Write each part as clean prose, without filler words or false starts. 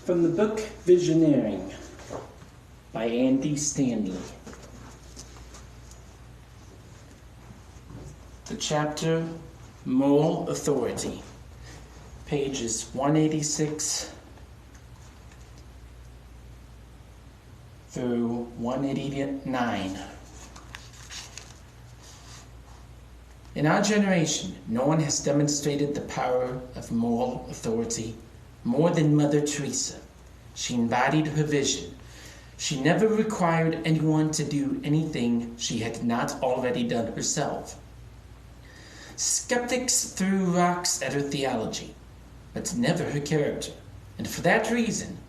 From the book Visioneering by Andy Stanley. The chapter Moral Authority, pages 186 through 189. In our generation, no one has demonstrated the power of moral authority more than Mother Teresa. She embodied her vision. She never required anyone to do anything she had not already done herself. Skeptics threw rocks at her theology, but never her character, and for that reason,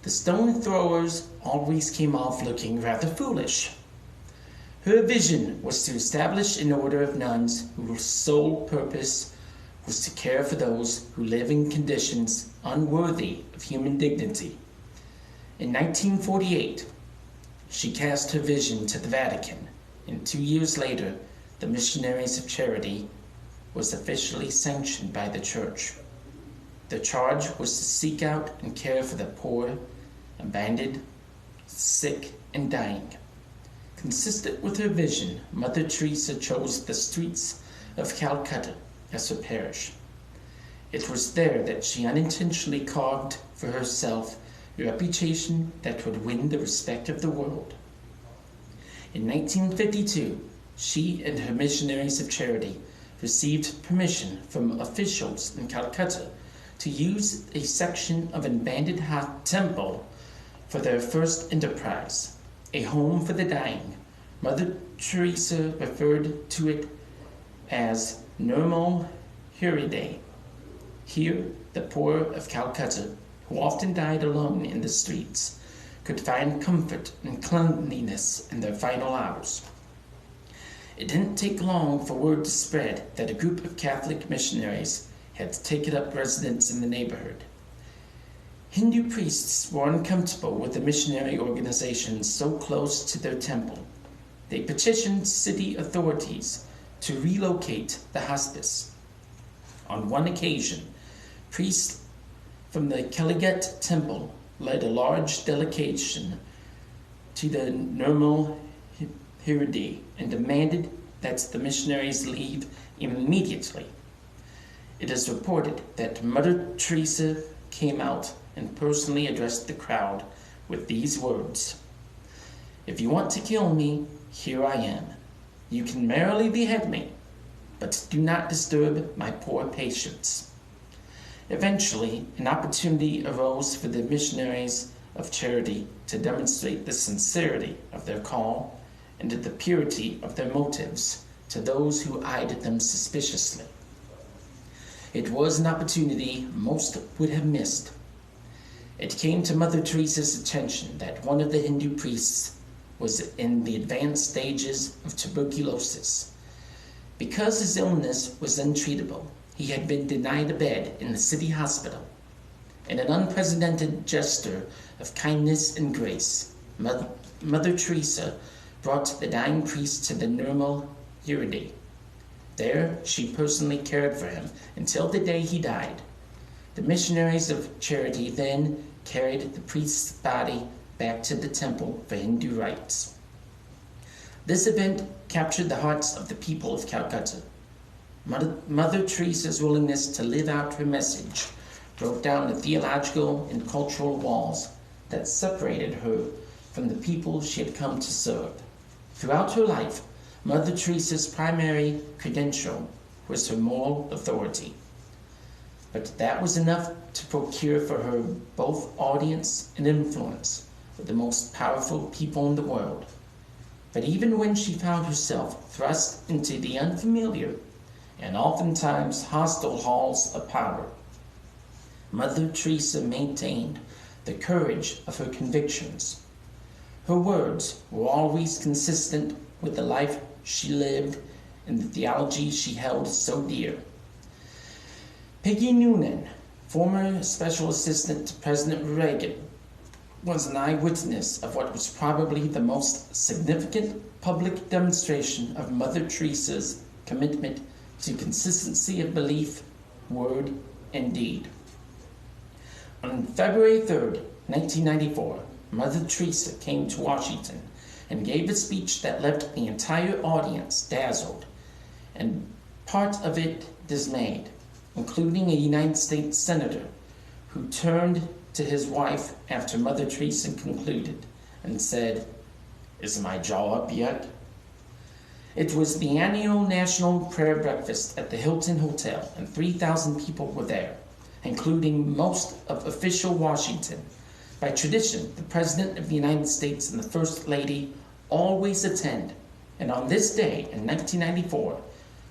the stone throwers always came off looking rather foolish. Her vision was to establish an order of nuns whose sole purpose was to care for those who live in conditions unworthy of human dignity. In 1948, she cast her vision to the Vatican, and 2 years later, the Missionaries of Charity was officially sanctioned by the Church. The charge was to seek out and care for the poor, abandoned, sick, and dying. Consistent with her vision, Mother Teresa chose the streets of Calcutta as her parish. It was there that she unintentionally carved for herself a reputation that would win the respect of the world. In 1952, she and her Missionaries of Charity received permission from officials in Calcutta to use a section of an abandoned temple for their first enterprise, a home for the dying. Mother Teresa referred to it as Nirmal Hriday. Here, the poor of Calcutta, who often died alone in the streets, could find comfort and cleanliness in their final hours. It didn't take long for word to spread that a group of Catholic missionaries had taken up residence in the neighborhood. Hindu priests were uncomfortable with the missionary organization so close to their temple. They petitioned city authorities to relocate the hospice. On one occasion, priests from the Kaligat temple led a large delegation to the Nirmal Hriday and demanded that the missionaries leave immediately. It is reported that Mother Teresa came out and personally addressed the crowd with these words: "If you want to kill me, here I am. You can merrily behead me, but do not disturb my poor patients." Eventually, an opportunity arose for the Missionaries of Charity to demonstrate the sincerity of their call and the purity of their motives to those who eyed them suspiciously. It was an opportunity most would have missed. It came to Mother Teresa's attention that one of the Hindu priests was in the advanced stages of tuberculosis. Because his illness was untreatable, he had been denied a bed in the city hospital. In an unprecedented gesture of kindness and grace, Mother Teresa brought the dying priest to the Nirmal Hriday. There, she personally cared for him until the day he died. The Missionaries of Charity then carried the priest's body back to the temple for Hindu rites. This event captured the hearts of the people of Calcutta. Mother Teresa's willingness to live out her message broke down the theological and cultural walls that separated her from the people she had come to serve. Throughout her life, Mother Teresa's primary credential was her moral authority. But that was enough to procure for her both audience and influence with the most powerful people in the world. But even when she found herself thrust into the unfamiliar and oftentimes hostile halls of power, Mother Teresa maintained the courage of her convictions. Her words were always consistent with the life she lived and the theology she held so dear. Peggy Noonan, former special assistant to President Reagan, was an eyewitness of what was probably the most significant public demonstration of Mother Teresa's commitment to consistency of belief, word, and deed. On February 3rd, 1994, Mother Teresa came to Washington and gave a speech that left the entire audience dazzled and part of it dismayed, including a United States Senator who turned to his wife after Mother Teresa concluded and said, "Is my jaw up yet?" It was the annual National Prayer Breakfast at the Hilton Hotel, and 3,000 people were there, including most of official Washington. By tradition, the President of the United States and the First Lady always attend, and on this day in 1994,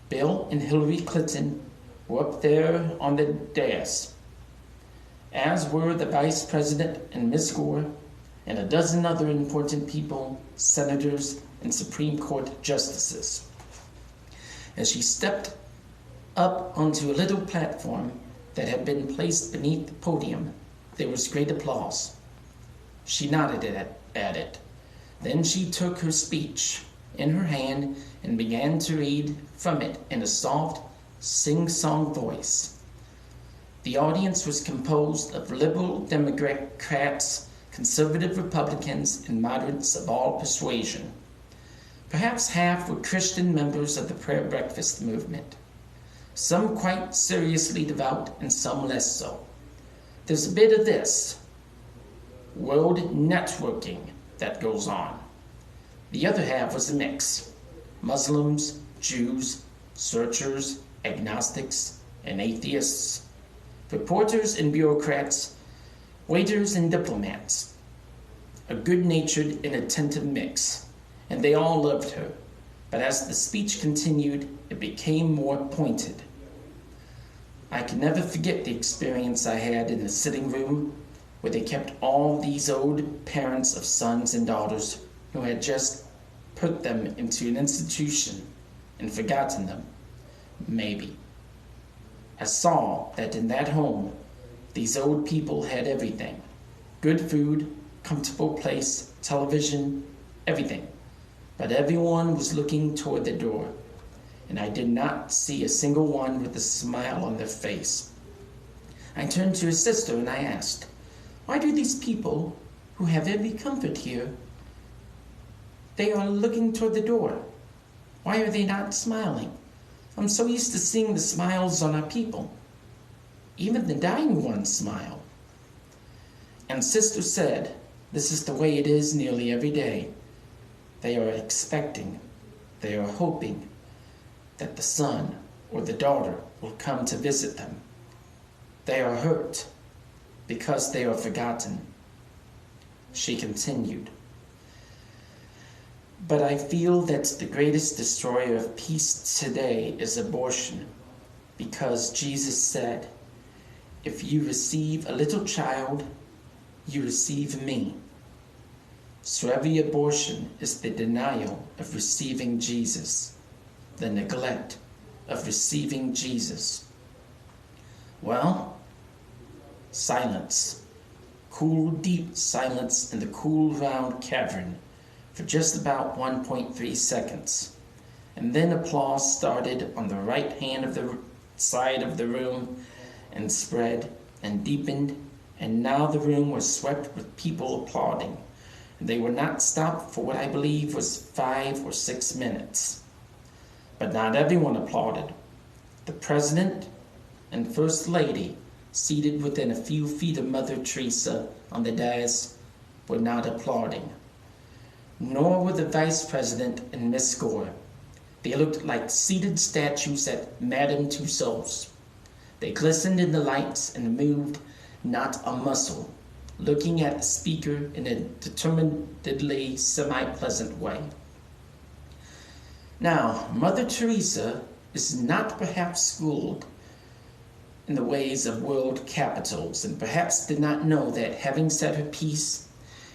Bill and Hillary Clinton were up there on the dais, as were the Vice President and Miss Gore, and a dozen other important people, senators, and Supreme Court justices. As she stepped up onto a little platform that had been placed beneath the podium, there was great applause. She nodded at it. Then she took her speech in her hand and began to read from it in a soft, sing-song voice. The audience was composed of liberal Democrats, conservative Republicans, and moderates of all persuasion. Perhaps half were Christian members of the prayer breakfast movement, some quite seriously devout and some less so. There's a bit of this world networking that goes on. The other half was a mix: Muslims, Jews, searchers, agnostics, and atheists, reporters and bureaucrats, waiters and diplomats. A good-natured and attentive mix, and they all loved her. But as the speech continued, it became more pointed. I can never forget the experience I had in the sitting room where they kept all these old parents of sons and daughters who had just put them into an institution and forgotten them. Maybe. I saw that in that home, these old people had everything: good food, comfortable place, television, everything. But everyone was looking toward the door, and I did not see a single one with a smile on their face. I turned to his sister and I asked, "Why do these people who have every comfort here, they are looking toward the door? Why are they not smiling? I'm so used to seeing the smiles on our people. Even the dying ones smile." And sister said, "This is the way it is nearly every day. They are expecting, they are hoping that the son or the daughter will come to visit them. They are hurt because they are forgotten." She continued, "But I feel that the greatest destroyer of peace today is abortion, because Jesus said, 'If you receive a little child, you receive me.' So every abortion is the denial of receiving Jesus, the neglect of receiving Jesus." Well, silence. Cool, deep silence in the cool, round cavern for just about 1.3 seconds. And then applause started on the right hand of the side of the room and spread and deepened, and now the room was swept with people applauding. They were not stopped for what I believe was 5 or 6 minutes. But not everyone applauded. The President and First Lady, seated within a few feet of Mother Teresa on the dais, were not applauding. Nor were the Vice President and Miss Gore. They looked like seated statues at Madame Tussauds. They glistened in the lights and moved not a muscle, looking at the speaker in a determinedly semi-pleasant way. Now, Mother Teresa is not perhaps schooled in the ways of world capitals, and perhaps did not know that having said her piece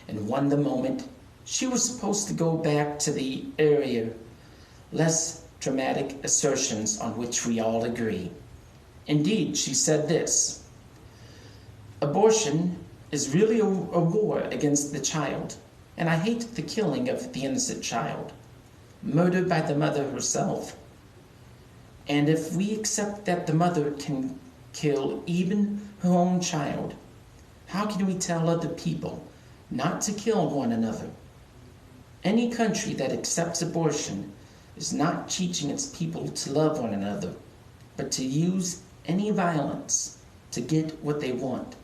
and won the moment, she was supposed to go back to the earlier, less dramatic assertions on which we all agree. Indeed, she said this: "Abortion is really a war against the child, and I hate the killing of the innocent child, murdered by the mother herself. And if we accept that the mother can kill even her own child, How can we tell other people not to kill one another? Any country that accepts abortion is not teaching its people to love one another, but to use any violence to get what they want.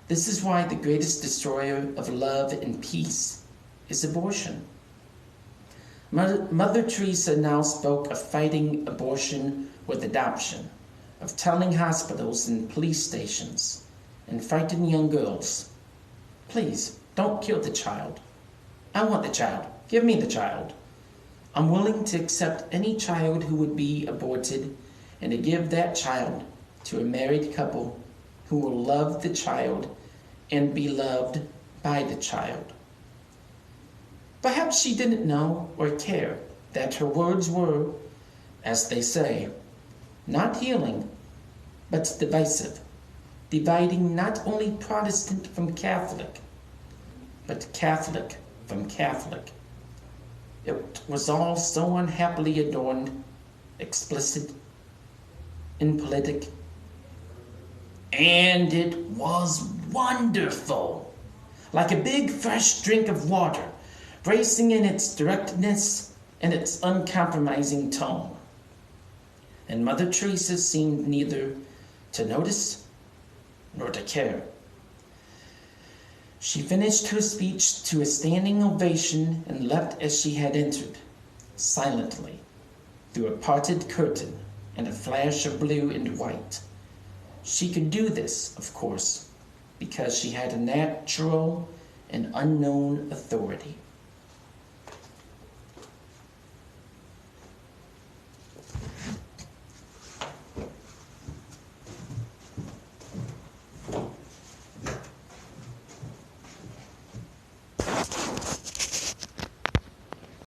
This is why the greatest destroyer of love and peace is abortion. Mother Teresa now spoke of fighting abortion with adoption, of telling hospitals and police stations, and frightened young girls, please, don't kill the child. I want the child. Give me the child. I'm willing to accept any child who would be aborted and to give that child to a married couple who will love the child and be loved by the child. Perhaps she didn't know or care that her words were, as they say, not healing, but divisive, dividing not only Protestant from Catholic, but Catholic from Catholic. It was all so unhappily adorned, explicit, impolitic, and it was wonderful, like a big fresh drink of water, bracing in its directness and its uncompromising tone. And Mother Teresa seemed neither to notice nor to care. She finished her speech to a standing ovation and left as she had entered, silently, through a parted curtain and a flash of blue and white. She could do this, of course, because she had a natural and unknown authority.